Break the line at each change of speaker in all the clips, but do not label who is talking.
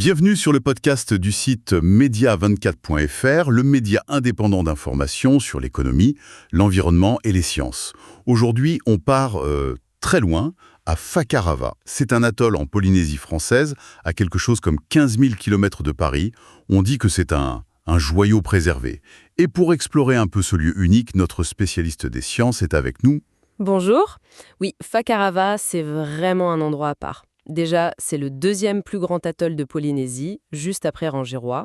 Bienvenue sur le podcast du site media24.fr, le média indépendant d'information sur l'économie, l'environnement et les sciences. Aujourd'hui, on part très loin, à Fakarava. C'est un atoll en Polynésie française, à quelque chose comme 15 000 km de Paris. On dit que c'est un joyau préservé. Et pour explorer un peu ce lieu unique, notre spécialiste des sciences est avec nous.
Bonjour. Oui, Fakarava, c'est vraiment un endroit à part. Déjà, c'est le deuxième plus grand atoll de Polynésie, juste après Rangiroa.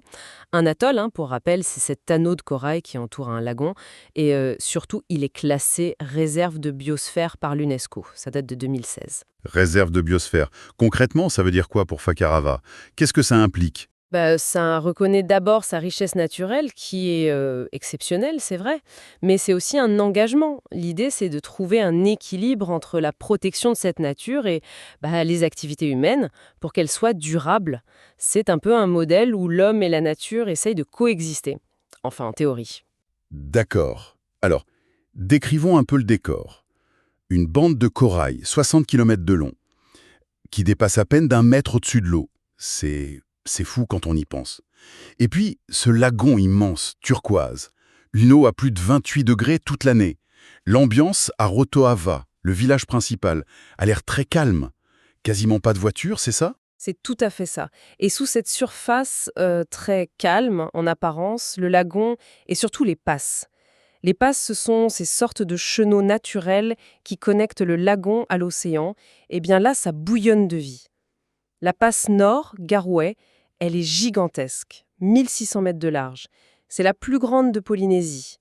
Un atoll, pour rappel, c'est cet anneau de corail qui entoure un lagon. Et surtout, il est classé réserve de biosphère par l'UNESCO. Ça date de 2016.
Réserve de biosphère. Concrètement, ça veut dire quoi pour Fakarava? Qu'est-ce que ça implique?
Ça reconnaît d'abord sa richesse naturelle, qui est exceptionnelle, c'est vrai, mais c'est aussi un engagement. L'idée, c'est de trouver un équilibre entre la protection de cette nature et les activités humaines pour qu'elles soient durables. C'est un peu un modèle où l'homme et la nature essayent de coexister, enfin en théorie.
D'accord. Alors, décrivons un peu le décor. Une bande de corail, 60 km de long, qui dépasse à peine d'1 mètre au-dessus de l'eau. C'est fou quand on y pense. Et puis, ce lagon immense, turquoise. Une eau à plus de 28 degrés toute l'année. L'ambiance à Rotoava, le village principal, a l'air très calme. Quasiment pas de voiture, c'est ça?
C'est tout à fait ça. Et sous cette surface très calme, en apparence, le lagon et surtout les passes. Les passes, ce sont ces sortes de chenaux naturels qui connectent le lagon à l'océan. Et bien là, ça bouillonne de vie. La passe nord, Garoué, elle est gigantesque, 1600 mètres de large. C'est la plus grande de Polynésie.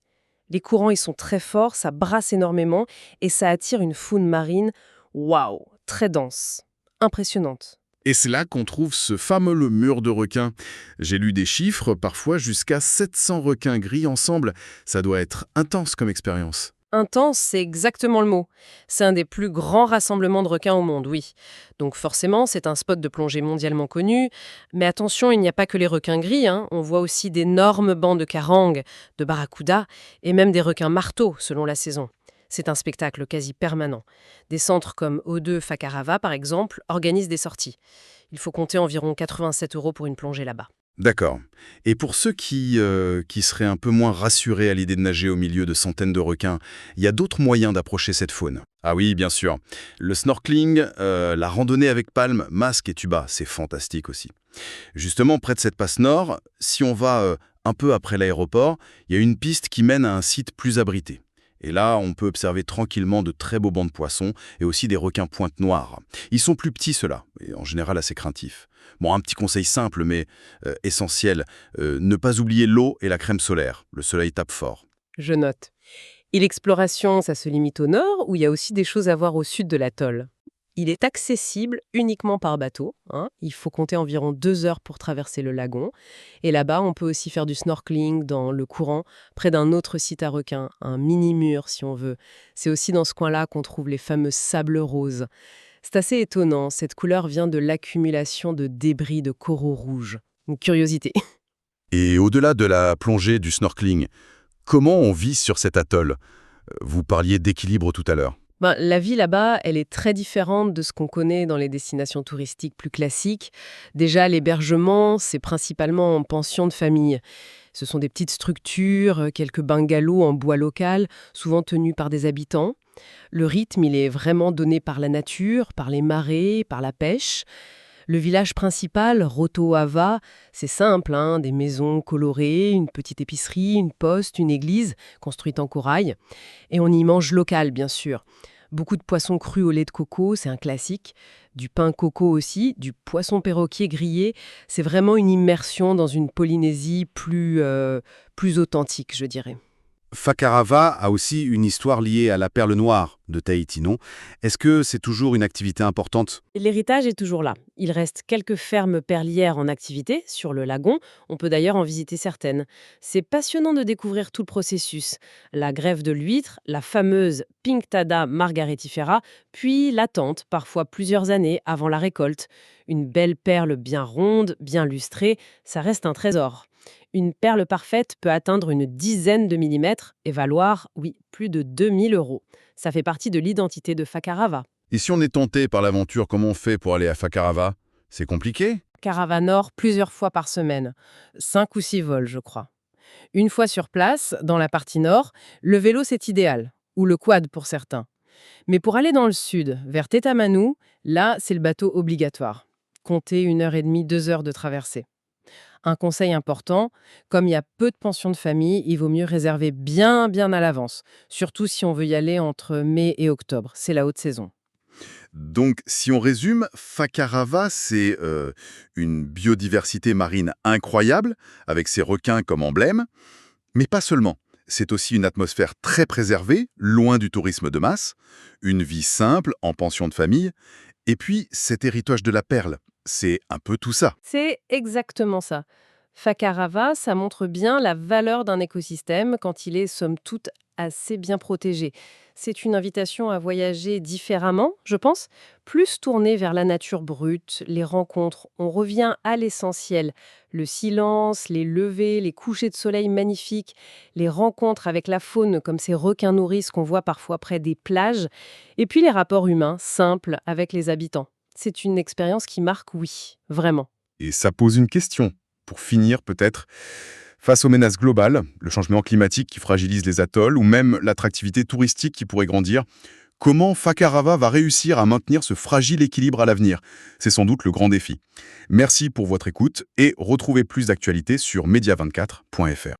Les courants y sont très forts, ça brasse énormément et ça attire une faune marine, waouh, très dense, impressionnante.
Et c'est là qu'on trouve ce fameux mur de requins. J'ai lu des chiffres, parfois jusqu'à 700 requins gris ensemble. Ça doit être intense comme expérience.
Intense, c'est exactement le mot. C'est un des plus grands rassemblements de requins au monde, oui. Donc forcément, c'est un spot de plongée mondialement connu. Mais attention, il n'y a pas que les requins gris, On voit aussi d'énormes bancs de carangues, de barracudas et même des requins marteaux, selon la saison. C'est un spectacle quasi permanent. Des centres comme O2 Fakarava, par exemple, organisent des sorties. Il faut compter environ 87 € pour une plongée là-bas.
D'accord. Et pour ceux qui seraient un peu moins rassurés à l'idée de nager au milieu de centaines de requins, il y a d'autres moyens d'approcher cette faune. Ah oui, bien sûr. Le snorkeling, la randonnée avec palmes, masque et tuba, c'est fantastique aussi. Justement, près de cette passe nord, si on va un peu après l'aéroport, il y a une piste qui mène à un site plus abrité. Et là, on peut observer tranquillement de très beaux bancs de poissons et aussi des requins pointe noire. Ils sont plus petits, ceux-là, et en général assez craintifs. Bon, un petit conseil simple, mais essentiel, ne pas oublier l'eau et la crème solaire. Le soleil tape fort.
Je note. Et l'exploration, ça se limite au nord ou il y a aussi des choses à voir au sud de l'atoll? Il est accessible uniquement par bateau. Il faut compter environ 2 heures pour traverser le lagon. Et là-bas, on peut aussi faire du snorkeling dans le courant, près d'un autre site à requins, un mini-mur si on veut. C'est aussi dans ce coin-là qu'on trouve les fameux sables roses. C'est assez étonnant, cette couleur vient de l'accumulation de débris de coraux rouges. Une curiosité.
Et au-delà de la plongée, du snorkeling, comment on vit sur cet atoll? Vous parliez d'équilibre tout à l'heure.
La vie là-bas, elle est très différente de ce qu'on connaît dans les destinations touristiques plus classiques. Déjà, l'hébergement, c'est principalement en pension de famille. Ce sont des petites structures, quelques bungalows en bois local, souvent tenus par des habitants. Le rythme, il est vraiment donné par la nature, par les marées, par la pêche. Le village principal, Rotoava, c'est simple, des maisons colorées, une petite épicerie, une poste, une église, construite en corail. Et on y mange local, bien sûr. Beaucoup de poissons crus au lait de coco, c'est un classique. Du pain coco aussi, du poisson perroquet grillé. C'est vraiment une immersion dans une Polynésie plus authentique, je dirais.
Fakarava a aussi une histoire liée à la perle noire de Tahiti, non? Est-ce que c'est toujours une activité importante?
L'héritage est toujours là. Il reste quelques fermes perlières en activité sur le lagon. On peut d'ailleurs en visiter certaines. C'est passionnant de découvrir tout le processus. La greffe de l'huître, la fameuse Pinctada margaritifera, puis l'attente, parfois plusieurs années avant la récolte. Une belle perle bien ronde, bien lustrée, ça reste un trésor. Une perle parfaite peut atteindre une dizaine de millimètres et valoir, oui, plus de 2000 €. Ça fait partie de l'identité de Fakarava.
Et si on est tenté par l'aventure, comment on fait pour aller à Fakarava? C'est compliqué?
Caravanor plusieurs fois par semaine. 5 ou 6 vols, je crois. Une fois sur place, dans la partie nord, le vélo c'est idéal, ou le quad pour certains. Mais pour aller dans le sud, vers Tetamanu, là c'est le bateau obligatoire. Comptez 1h30, 2 heures de traversée. Un conseil important, comme il y a peu de pensions de famille, il vaut mieux réserver bien à l'avance, surtout si on veut y aller entre mai et octobre, c'est la haute saison.
Donc, si on résume, Fakarava, c'est une biodiversité marine incroyable, avec ses requins comme emblème, mais pas seulement. C'est aussi une atmosphère très préservée, loin du tourisme de masse, une vie simple en pension de famille, et puis cet héritage de la perle. C'est un peu tout ça.
C'est exactement ça. Fakarava, ça montre bien la valeur d'un écosystème quand il est, somme toute, assez bien protégé. C'est une invitation à voyager différemment, je pense, plus tournée vers la nature brute, les rencontres. On revient à l'essentiel. Le silence, les levées, les couchers de soleil magnifiques, les rencontres avec la faune comme ces requins nourrices qu'on voit parfois près des plages, et puis les rapports humains, simples, avec les habitants. C'est une expérience qui marque, oui, vraiment.
Et ça pose une question. Pour finir, peut-être, face aux menaces globales, le changement climatique qui fragilise les atolls ou même l'attractivité touristique qui pourrait grandir, comment Fakarava va réussir à maintenir ce fragile équilibre à l'avenir? C'est sans doute le grand défi. Merci pour votre écoute et retrouvez plus d'actualités sur media24.fr.